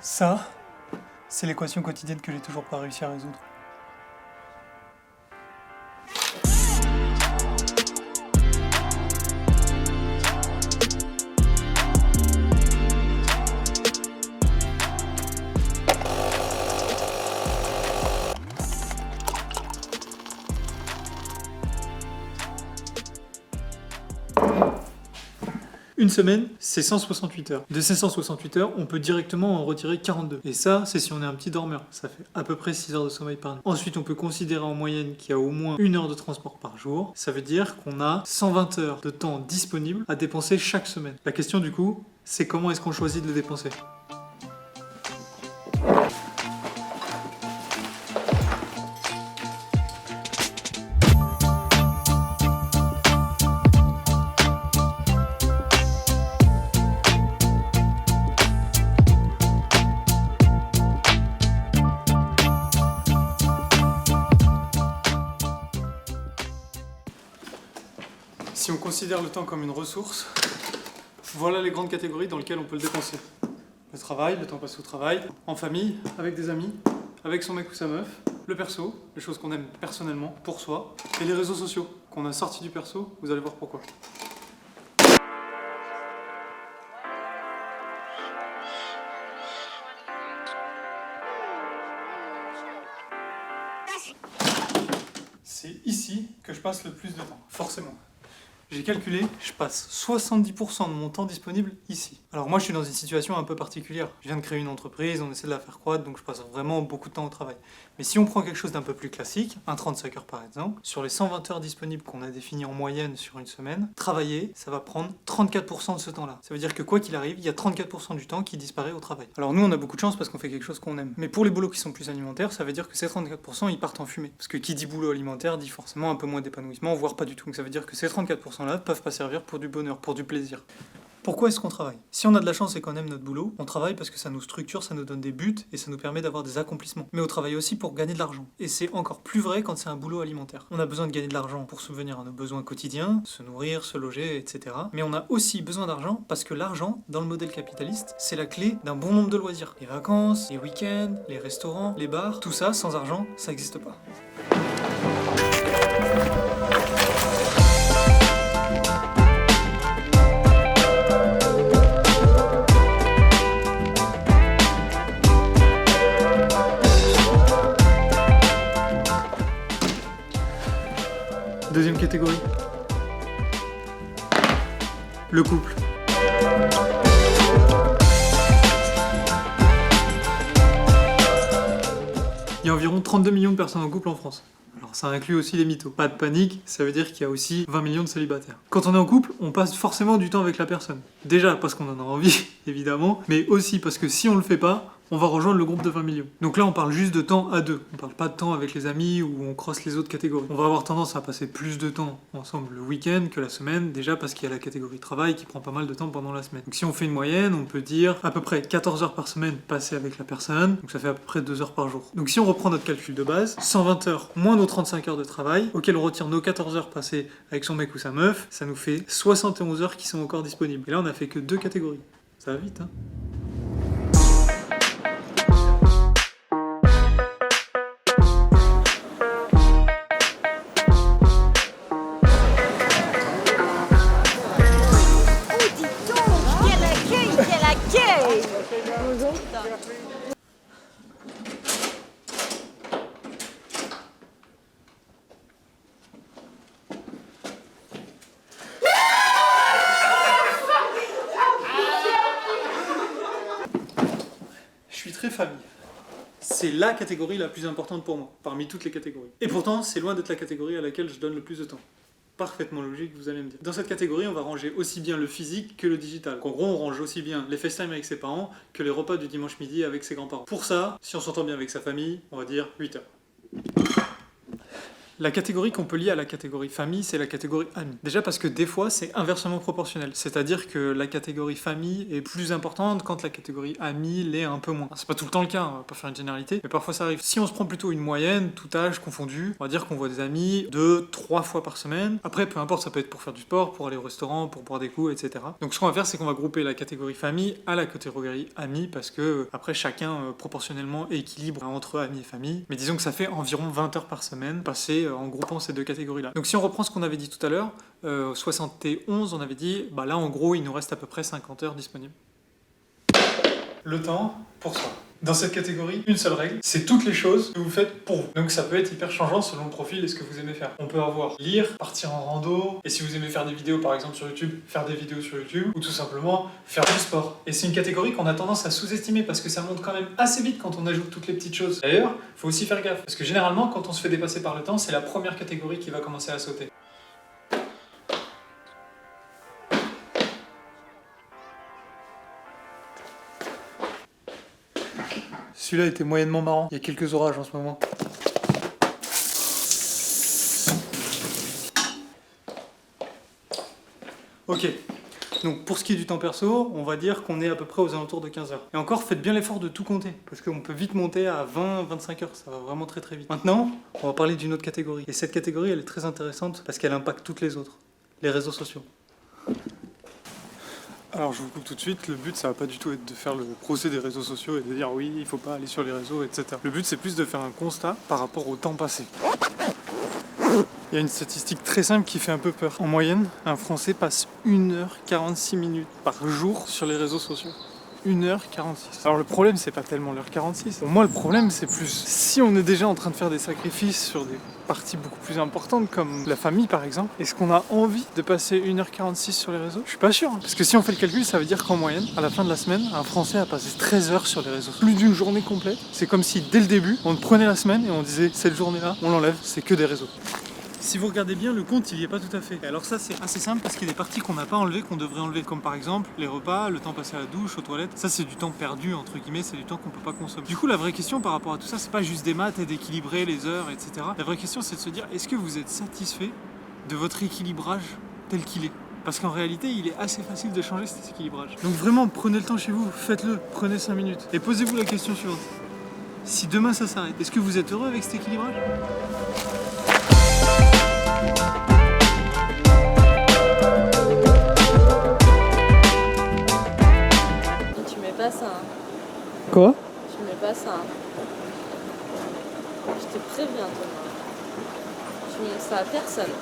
Ça, c'est l'équation quotidienne que j'ai toujours pas réussi à résoudre. Une semaine, c'est 168 heures. De ces 168 heures, on peut directement en retirer 42. Et ça, c'est si on est un petit dormeur. Ça fait à peu près 6 heures de sommeil par nuit. Ensuite, on peut considérer en moyenne qu'il y a au moins 1 heure de transport par jour. Ça veut dire qu'on a 120 heures de temps disponible à dépenser chaque semaine. La question du coup, c'est comment est-ce qu'on choisit de le dépenser ? Si on considère le temps comme une ressource, voilà les grandes catégories dans lesquelles on peut le dépenser. Le travail, le temps passé au travail, en famille, avec des amis, avec son mec ou sa meuf, le perso, les choses qu'on aime personnellement, pour soi, et les réseaux sociaux, qu'on a sortis du perso, vous allez voir pourquoi. C'est ici que je passe le plus de temps, forcément. J'ai calculé, je passe 70% de mon temps disponible ici. Alors moi je suis dans une situation un peu particulière. Je viens de créer une entreprise, on essaie de la faire croître, donc je passe vraiment beaucoup de temps au travail. Mais si on prend quelque chose d'un peu plus classique, un 35 heures par exemple, sur les 120 heures disponibles qu'on a définies en moyenne sur une semaine, travailler, ça va prendre 34% de ce temps-là. Ça veut dire que quoi qu'il arrive, il y a 34% du temps qui disparaît au travail. Alors nous on a beaucoup de chance parce qu'on fait quelque chose qu'on aime. Mais pour les boulots qui sont plus alimentaires, ça veut dire que ces 34% ils partent en fumée. Parce que qui dit boulot alimentaire dit forcément un peu moins d'épanouissement, voire pas du tout. Donc ça veut dire que ces 34% là peuvent pas servir pour du bonheur, pour du plaisir. Pourquoi est-ce qu'on travaille ? Si on a de la chance et qu'on aime notre boulot, on travaille parce que ça nous structure, ça nous donne des buts et ça nous permet d'avoir des accomplissements. Mais on travaille aussi pour gagner de l'argent. Et c'est encore plus vrai quand c'est un boulot alimentaire. On a besoin de gagner de l'argent pour subvenir à nos besoins quotidiens, se nourrir, se loger, etc. Mais on a aussi besoin d'argent parce que l'argent, dans le modèle capitaliste, c'est la clé d'un bon nombre de loisirs. Les vacances, les week-ends, les restaurants, les bars, tout ça, sans argent, ça n'existe pas. Deuxième catégorie. Le couple. Il y a environ 32 millions de personnes en couple en France. Alors ça inclut aussi les mythos. Pas de panique, ça veut dire qu'il y a aussi 20 millions de célibataires. Quand on est en couple, on passe forcément du temps avec la personne. Déjà parce qu'on en a envie, évidemment, mais aussi parce que si on le fait pas, on va rejoindre le groupe de 20 millions. Donc là, on parle juste de temps à deux. On parle pas de temps avec les amis ou on crosse les autres catégories. On va avoir tendance à passer plus de temps ensemble le week-end que la semaine, déjà parce qu'il y a la catégorie travail qui prend pas mal de temps pendant la semaine. Donc si on fait une moyenne, on peut dire à peu près 14 heures par semaine passées avec la personne, donc ça fait à peu près 2 heures par jour. Donc si on reprend notre calcul de base, 120 heures moins nos 35 heures de travail, auquel on retire nos 14 heures passées avec son mec ou sa meuf, ça nous fait 71 heures qui sont encore disponibles. Et là, on n'a fait que 2 catégories. Ça va vite, hein ? Je suis très famille. C'est la catégorie la plus importante pour moi, parmi toutes les catégories. Et pourtant, c'est loin d'être la catégorie à laquelle je donne le plus de temps. Parfaitement logique, vous allez me dire. Dans cette catégorie, on va ranger aussi bien le physique que le digital. En gros, on range aussi bien les FaceTime avec ses parents que les repas du dimanche midi avec ses grands-parents. Pour ça, si on s'entend bien avec sa famille, on va dire 8 heures. La catégorie qu'on peut lier à la catégorie famille, c'est la catégorie amis. Déjà parce que des fois, c'est inversement proportionnel. C'est-à-dire que la catégorie famille est plus importante quand la catégorie amis l'est un peu moins. C'est pas tout le temps le cas, on va pas faire une généralité, mais parfois ça arrive. Si on se prend plutôt une moyenne, tout âge confondu, on va dire qu'on voit des amis 2-3 fois par semaine. Après, peu importe, ça peut être pour faire du sport, pour aller au restaurant, pour boire des coups, etc. Donc ce qu'on va faire, c'est qu'on va grouper la catégorie famille à la catégorie amis, parce que après, chacun proportionnellement équilibre entre amis et famille. Mais disons que ça fait environ 20 heures par semaine passées en groupant ces deux catégories-là. Donc si on reprend ce qu'on avait dit tout à l'heure, 71, on avait dit, bah là en gros il nous reste à peu près 50 heures disponibles. Le temps pour soi. Dans cette catégorie, une seule règle, c'est toutes les choses que vous faites pour vous. Donc ça peut être hyper changeant selon le profil et ce que vous aimez faire. On peut avoir lire, partir en rando, et si vous aimez faire des vidéos par exemple sur YouTube, faire des vidéos sur YouTube, ou tout simplement faire du sport. Et c'est une catégorie qu'on a tendance à sous-estimer parce que ça monte quand même assez vite quand on ajoute toutes les petites choses. D'ailleurs, il faut aussi faire gaffe, parce que généralement quand on se fait dépasser par le temps, c'est la première catégorie qui va commencer à sauter. Celui-là était moyennement marrant. Il y a quelques orages en ce moment. Ok. Donc pour ce qui est du temps perso, on va dire qu'on est à peu près aux alentours de 15 heures. Et encore, faites bien l'effort de tout compter, parce qu'on peut vite monter à 20-25 heures, ça va vraiment très très vite. Maintenant, on va parler d'une autre catégorie. Et cette catégorie, elle est très intéressante parce qu'elle impacte toutes les autres. Les réseaux sociaux. Alors je vous coupe tout de suite, le but ça va pas du tout être de faire le procès des réseaux sociaux et de dire oui, il faut pas aller sur les réseaux, etc. Le but c'est plus de faire un constat par rapport au temps passé. Il y a une statistique très simple qui fait un peu peur. En moyenne, un Français passe 1h46 minutes par jour sur les réseaux sociaux. 1h46. Alors le problème c'est pas tellement l'heure 46. Pour moi le problème c'est plus si on est déjà en train de faire des sacrifices sur des parties beaucoup plus importantes comme la famille par exemple, est-ce qu'on a envie de passer 1h46 sur les réseaux? Je suis pas sûr, hein. Parce que si on fait le calcul, ça veut dire qu'en moyenne, à la fin de la semaine, un Français a passé 13 heures sur les réseaux. Plus d'une journée complète. C'est comme si dès le début, on prenait la semaine et on disait cette journée-là, on l'enlève, c'est que des réseaux. Si vous regardez bien, le compte il y est pas tout à fait. Et alors ça c'est assez simple parce qu'il y a des parties qu'on n'a pas enlevées, qu'on devrait enlever, comme par exemple les repas, le temps passé à la douche, aux toilettes. Ça c'est du temps perdu entre guillemets, c'est du temps qu'on peut pas consommer. Du coup la vraie question par rapport à tout ça, c'est pas juste des maths et d'équilibrer les heures, etc. La vraie question c'est de se dire, est-ce que vous êtes satisfait de votre équilibrage tel qu'il est? Parce qu'en réalité, il est assez facile de changer cet équilibrage. Donc vraiment, prenez le temps chez vous, faites-le, prenez 5 minutes. Et posez-vous la question suivante. Si demain ça s'arrête, est-ce que vous êtes heureux avec cet équilibrage? Tu mets pas ça. Hein. Quoi? Tu mets pas ça. Hein. Je te préviens, Thomas. Tu mets ça à personne.